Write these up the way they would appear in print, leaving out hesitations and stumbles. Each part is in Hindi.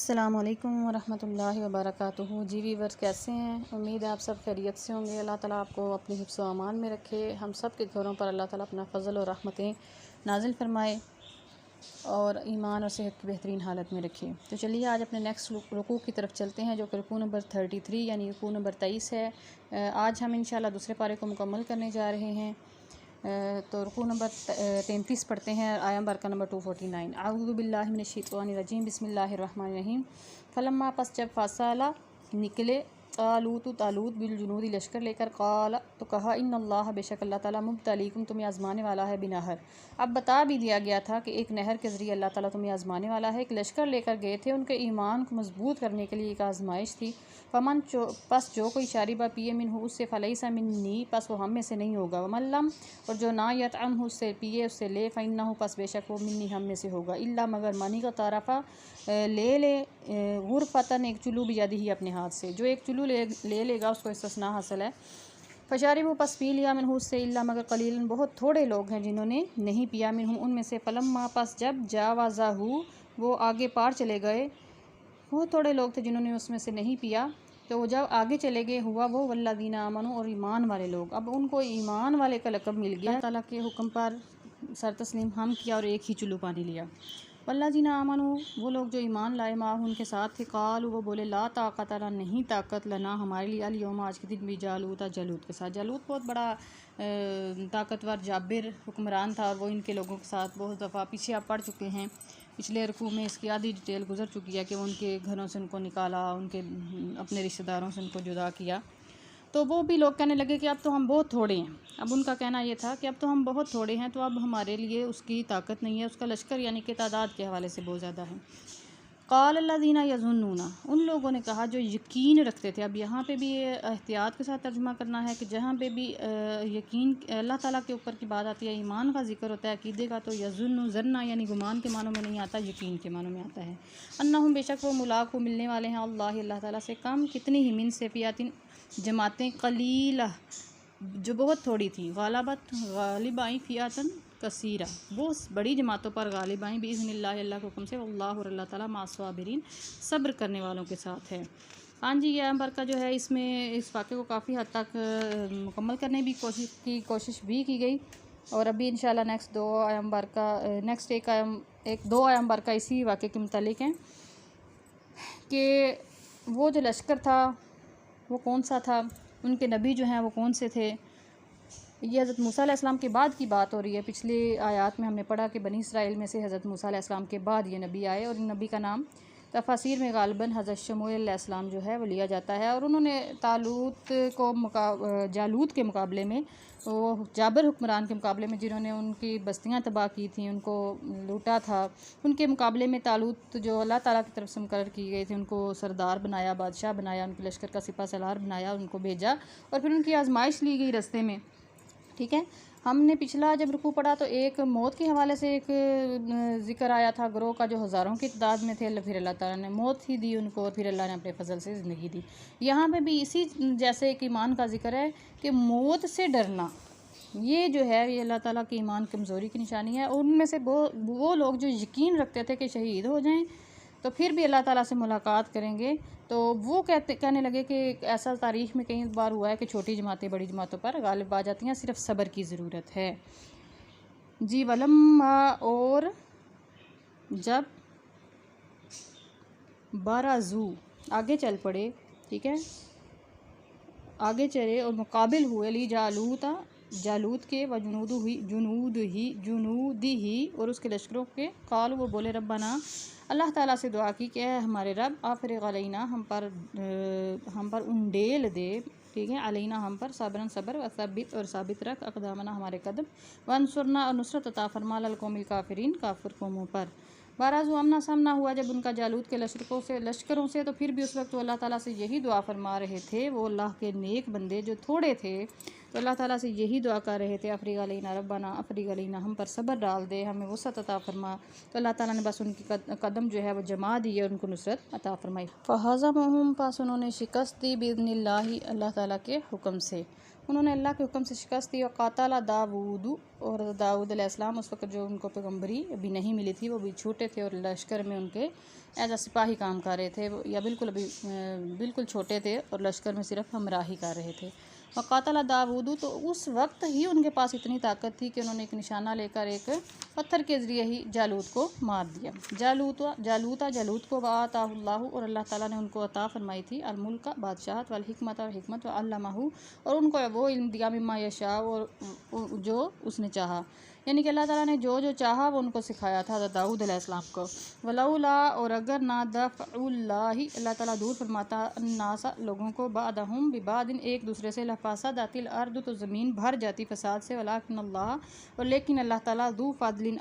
अस्सलामु अलैकुम वरहमतुल्लाहि वबरकातुहू। जी वीवर्स, कैसे हैं? उम्मीद है आप सब खैरियत से होंगे। अल्लाह ताला आपको अपनी हिफ्ज़ व अमान में रखे। हम सब के घरों पर अल्लाह ताला अपना फ़ज़ल और रहमतें नाजिल फरमाए और ईमान और सेहत की बेहतरीन हालत में रखे। तो चलिए आज अपने नेक्स्ट रुकू की तरफ चलते हैं, जो कि रुकू नंबर 33 यानी रुकू नंबर 23 है। आज हम इंशाल्लाह दूसरे पारे को मुकम्मल करने जा रहे हैं। तो रुकू नंबर 33 पढ़ते हैं, आया बरका नंबर 249। आऊज़ु बिल्लाहि मिनश शैतानिर रजीम, बिस्मिल्लाहिर रहमानिर रहीम। फलम्मा पस जब फ़ासला निकले तालूत बिल जुनूदी लश्कर लेकर, क़ाल तो कहा, इन्नल्लाह बेशक अल्लाह ताला मुब्तलीकुम तुम्हें आज़माने वाला है बिनहर। अब बता भी दिया गया था कि एक नहर के ज़रिए अल्लाह ताला तुम्हें आज़माने वाला है। एक लश्कर लेकर गए थे, उनके ईमान को मजबूत करने के लिए एक आजमाइश थी। फमन पस जो कोई शारिबा पिए मिन हो उससे फ़लैसा मिन्नी पस वो हम में से नहीं होगा। वमल्लम और जो ना यतअम हो उससे पिए उससे ले फ़इन्ना हो पस बेशक वो मिन्नी हम में से होगा। इल्ला मगर मानी का तारफ़ा ले गुरफ़तन एक चुल्लू बियादी ही अपने हाथ से, जो एक चुल्लू ले लेगा उसको इस्तिस्ना हासिल है। फ़शारिबू पस पी लिया मिन उससे, इल्ला मगर कलीलन बहुत थोड़े लोग हैं जिन्होंने नहीं पिया, मिन उनमें से। फलम्मा पस जब जावाज़ाहू वो आगे पार चले गए, बहुत थोड़े लोग थे जिन्होंने उसमें से नहीं पिया। तो वो जब आगे चले गए हुआ वो वल्लज़ीना आमनू और ईमान वाले लोग, अब उनको ईमान वाले का लक़ब मिल गया। अल्लाह ताला के हुक्म पर सर तस्लीम हम किया और एक ही चुल्लू पानी लिया। वल्लज़ीना आमनू वो लोग जो ईमान लाए माह उनके साथ थे, क़ालू वो बोले, ला ताक़त लना नहीं ताकत लना हमारे लिए अल-यौम आज के दिन भी जालूत के साथ। जालूत बहुत बड़ा ताकतवर जाबिर हुक्मरान था और वो इनके लोगों के साथ बहुत दफ़ा पीछे आप पढ़ चुके हैं। पिछले रुकू में इसकी आधी डिटेल गुजर चुकी है कि वो उनके घरों से उनको निकाला, उनके अपने रिश्तेदारों से उनको जुदा किया। तो वो भी लोग कहने लगे कि अब तो हम बहुत थोड़े हैं। अब उनका कहना ये था कि अब तो हम बहुत थोड़े हैं, तो अब हमारे लिए उसकी ताकत नहीं है, उसका लश्कर यानी कि तादाद के हवाले से बहुत ज़्यादा है। क़ाल अल्लज़ीना यज़ुन्नूना उन लोगों ने कहा जो यकीन रखते थे। अब यहाँ पे भी ये एहतियात के साथ तर्जुमा करना है कि जहाँ पे भी यकीन अल्लाह ताला के ऊपर की बात आती है, ईमान का जिक्र होता है, अक़ीदे का, तो यज़ुन्नु ज़न्ना यानी गुमान के मानों में नहीं आता, यकीन के मानों में आता है। अन्नहुम बेशक वो मुलाक़ू मिलने वाले हैं अल्लाह ताला से, कम कितनी ही मिन से फ़ियातिन जमातें, कलीला जो बहुत थोड़ी थी, गालबत गालिब आई फ़ियातन कसीरा वो बड़ी जमातों पर गालिब आई, बिइज़्निल्लाह अल्लाह के हुक्म से, वल्लाहु और अल्लाह ताला मास्साबिरीन सब्र करने वालों के साथ है। हाँ जी, यह अंबर का जो है इसमें इस वाक़े को काफ़ी हद तक मुकम्मल करने की कोशिश भी की गई। और अभी इंशाल्लाह नेक्स्ट दो आयम का इसी वाक़े के मुतालिक हैं कि वो जो लश्कर था वो कौन सा था, उनके नबी जो हैं वो कौन से थे। ये हज़रत मूसा अलैहिस्सलाम के बाद की बात हो रही है। पिछले आयात में हमने पढ़ा कि बनी इसराइल में से हज़रत मूसा अलैहिस्सलाम के बाद ये नबी आए, और इन नबी का नाम तफासिर में गालिबन हज़रत शमूएल अलैहिस्सलाम जो है वो लिया जाता है। और उन्होंने जालूत के मुकाबले में, वो जाबिर हुक्मरान के मुकाबले में जिन्होंने उनकी बस्तियां तबाह की थी, उनको लूटा था, उनके मुकाबले में तालूत जो अल्लाह ताला की तरफ से मुकर्रर की गई थी, उनको सरदार बनाया, बादशाह बनाया, उनके लश्कर का सिपा सलार बनाया, उनको भेजा और फिर उनकी आजमाइश ली गई रस्ते में। ठीक है, हमने पिछला जब रुकू पढ़ा तो एक मौत के हवाले से एक ज़िक्र आया था ग्रोह का जो हज़ारों की तादाद में थे, फिर अल्लाह ताला ने मौत ही दी उनको और फिर अल्लाह ने अपने फजल से ज़िंदगी दी। यहाँ पे भी इसी जैसे एक ईमान का ज़िक्र है कि मौत से डरना ये जो है ये अल्लाह ताला की ईमान कमज़ोरी की निशानी है। उनमें से वो लोग जो यकीन रखते थे कि शहीद हो जाएं तो फिर भी अल्लाह ताला से मुलाकात करेंगे, तो वो कहने लगे कि ऐसा तारीख़ में कई बार हुआ है कि छोटी जमातें बड़ी जमातों पर गालिब आ जाती हैं, सिर्फ सब्र की ज़रूरत है। जी वलम्मा और जब बाराजू आगे चल पड़े, ठीक है, आगे चले और मुकाबिल हुए ली जालूत के व जुनूद ही और उसके लश्करों के, काल वो बोले रब्बना अल्लाह ताला से दुआ की कि हमारे रब आफ़रिग़ अलैना हम पर उंडेल दे, ठीक है, अलैना हम पर, सब्रन सब्र व सब्बित और साबित रख, अक़दामना हमारे कदम, वंसुरना और नुसरत अता फरमा अल कौमिल काफ़िरीन काफिर कौमों पर। बाराज़ू आमना सामना हुआ जब उनका जालूत के लश्करों से, तो फिर भी उस वक्त वो अल्लाह ताला से यही दुआ फरमा रहे थे, वो अल्लाह के नेक बंदे जो थोड़े थे, तो अल्लाह ताला से यही दुआ कर रहे थे, अफ़रीग़ अलैना रब्बना अफ़रीग़ अलैना हम पर सब्र डाल दे, हमें वसअत अता फरमा। तो अल्लाह ताला ने बस उनकी कदम जो है वो जमा दी और उनको नुसरत अता फरमाई। फ़हज़महुम पास उन्होंने शिकस्त दी बिइज़्निल्लाहि अल्लाह ताला के हुक्म से, उन्होंने अल्लाह के हुक्म से शिकस्त दी। और क़ातला दाऊद और दाऊद अलैहिस्सलाम उस वक्त जो उनको पैगम्बरी अभी नहीं मिली थी, वो भी छोटे थे और लश्कर में उनके एज आ सिपाही काम कर रहे थे, या बिल्कुल छोटे थे और लश्कर में सिर्फ हमराही कर रहे थे। वक़ातल दाऊद, तो उस वक्त ही उनके पास इतनी ताकत थी कि उन्होंने एक निशाना लेकर एक पत्थर के ज़रिए ही जालूत को मार दिया। जालूत को वाताहुल्लाहु, और अल्लाह ताला ने उनको अता फरमाई थी अल मुल्क, बादशाहत, वल हिकमत, और हिकमत, व अल्लमहु, और उनको वो इल्म दिया मिम्मा यशा, और जो उसने चाहा, यानी कि अल्लाह ताला ने जो जो चाहा वो उनको सिखाया था दाऊद अलैहिस्सलाम को। वलौला, और अगर ना दफ़उल्लाहि, अल्लाह ताला दूर फरमाता अन्नासा, लोगों को, बादहुम बिबादिन, एक दूसरे से, लफ़ासदातिल अर्द, तो ज़मीन भर जाती फ़साद से, वलाकिन्नल्लाह, और लेकिन अल्लाह ताला ज़ू फ़ज़लिन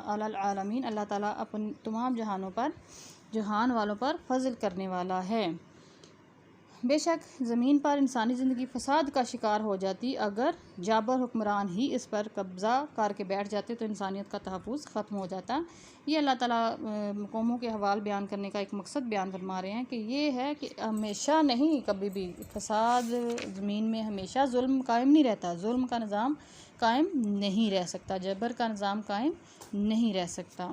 अलल आलमीन, अल्लाह ताला अपन तमाम जहान वालों पर फ़ज़ल करने वाला है। बेशक ज़मीन पर इंसानी ज़िंदगी फ़साद का शिकार हो जाती अगर जाबर हुक्मरान ही इस पर कब्ज़ा करके बैठ जाते, तो इंसानियत का तहफ़्फ़ुज़ ख़त्म हो जाता। ये अल्लाह ताला कौमों के हवाल बयान करने का एक मकसद बयान फरमा रहे हैं कि ये है कि हमेशा नहीं, कभी भी फ़साद ज़मीन में हमेशा जुल्म कायम नहीं रहता, जुल्म का निज़ाम कायम नहीं रह सकता, जबर का निज़ाम कायम नहीं रह सकता।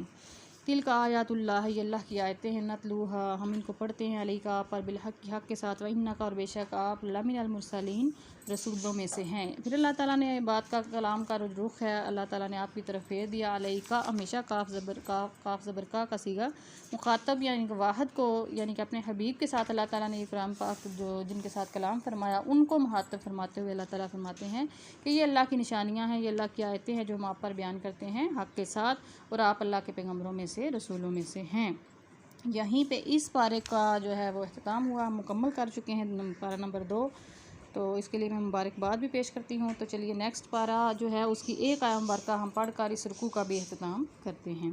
तिल का आयातुल्लाह, ये अल्लाह की आयतें हैं, नतलूहा, हम इनको पढ़ते हैं, अलैका, आप पर, बिलहक़, हक़ के साथ, व इन्नका, और बेशक आप, लमिनल मुरसलीन, रसूलों में से हैं। फिर अल्लाह ताला ने बात का कलाम का रुख है, अल्लाह ताला ने आपकी तरफ फेर दिया। अलैका हमेशा काफ ज़बर का सीगा मुखातब यानी कि वाहद को, यानी कि अपने हबीब के साथ अल्लाह ताला ने ये कुरान पाक जो जिनके साथ कलाम फरमाया उनको मुखातब फरमाते हुए अल्लाह ताला फरमाते हैं कि ये अल्लाह की निशानियाँ हैं, ये अल्लाह की आयतें हैं जो हम आप पर बयान करते हैं हक़ के साथ, और आप अल्लाह के पैगम्बरों में से, रसूलों में से हैं। यहीं पे इस पारे का जो है वो अख्ताम हुआ, हम मुकम्मल कर चुके हैं पारा नंबर 2, तो इसके लिए मैं मुबारकबाद भी पेश करती हूँ। तो चलिए नेक्स्ट पारा जो है उसकी एक आया मुबारका हम पढ़कर इस रुकू का भी अख्ताम करते हैं।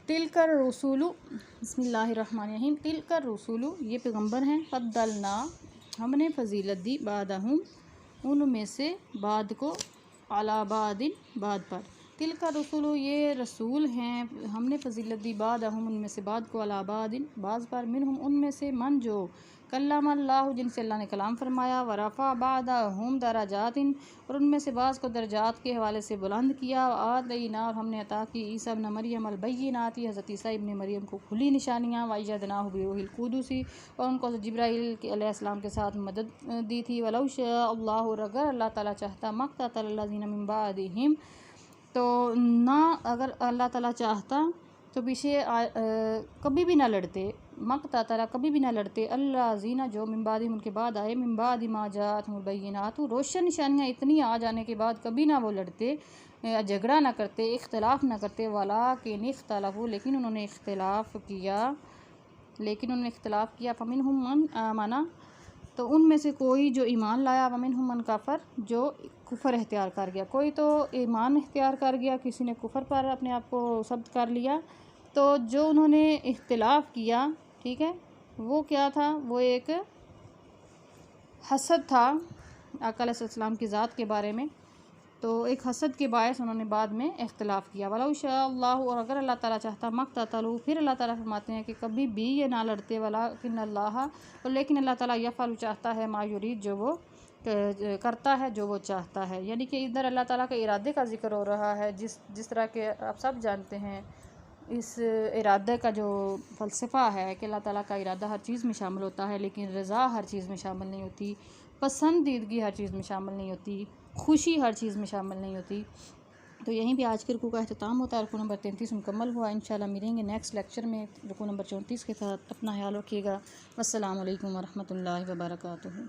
तिलकर रसूलु, बिस्मिल्लाहिर्रहमानिर्रहीम, तिलकर रसूलु, ये पैगम्बर हैं, फद्दलना, हमने फजीलत दी, बादहुम, उनमें से बाद को, अला बादिन, बाद पर। तिलकर रसूलु, ये रसूल हैं, हमने फजीलत दी, बादहुम, उनमें से बाद को, अला बादिन, बाज़ पर, मिनहुम, उनमें से, मन जो, कल्लमल्लाहु, जिनसे अल्लाह ने कलाम फरमाया, वरफ़ा बादहुम दराजातिन, और उनमें से बाज़ को दर्जात के हवाले से बुलंद किया, आतैना, और हमने अता की, ईसा इब्न मरियम अल बय्यिनाति, हज़रत ईसा इब्न मरियम को खुली निशानियाँ, वअय्यदनाहु बिरूहिल कुदुसी, और उनको जिब्राईल अलैहिस्सलाम के साथ मदद दी थी। वलौ शाअ अल्लाहु, और अगर अल्लाह ताला चाहता, मक़ततल लज़ीना मिन बादिहिम, तो ना अगर अल्लाह ताला चाहता तो पीछे कभी भी ना लड़ते, मक़ततला, कभी भी ना लड़ते, अल्लाज़ीना, जो मिन बादिहिम, उनके बाद आए, मिन बादि मा जाअतहुमुल बय्यिनातु, रोशन निशानियाँ इतनी आ जाने के बाद कभी ना वो लड़ते, झगड़ा ना करते, इख्तिलाफ़ ना करते। वलाकिन इख्तलफ़ू, लेकिन उन्होंने इख्तिलाफ़ किया, फ़मिनहुम मन आमना, तो उनमें से कोई जो ईमान लाया, वमिनहुम मन काफ़र, जो कुफ़र इख्तियार कर गया। कोई तो ईमान इख्तियार कर गया, किसी ने कुफ़र पर अपने आप को सब्त कर लिया। तो जो उन्होंने इख्तिलाफ़ किया, ठीक है, वो क्या था, वो एक हसद था आका अलैहिस्सलाम की ज़ात के बारे में, तो एक हसद के बायस उन्होंने बाद में इख्तिलाफ़ किया। वलौ शाअ अल्लाहु, और अगर अल्लाह ताला चाहता, मक़ततलू, फिर अल्लाह ताला फरमाते हैं कि कभी भी ये ना लड़ते, वलाकिन अल्लाह, और लेकिन अल्लाह ताला यफ़अलु, चाहता है, मा युरीद, जो वो करता है, जो वो चाहता है। यानी कि इधर अल्लाह ताला के इरादे का ज़िक्र हो रहा है, जिस तरह के आप सब जानते हैं इस इरादे का जो फ़लसफ़ा है कि अल्लाह ताला का इरादा हर चीज़ में शामिल होता है, लेकिन रज़ा हर चीज़ में शामिल नहीं होती, पसंदीदगी हर चीज़ में शामिल नहीं होती, खुशी हर चीज़ में शामिल नहीं होती। तो यहीं पे आज के रुकू का अख्ताम होता है। रुकू नंबर 33 मुकम्मल हुआ। इंशाल्लाह मिलेंगे नेक्स्ट लेक्चर में रुकू नंबर 34 के साथ। अपना ख्याल रखिएगा। अस्सलामु अलैकुम वरहमतुल्लाहि वबरकातुहू।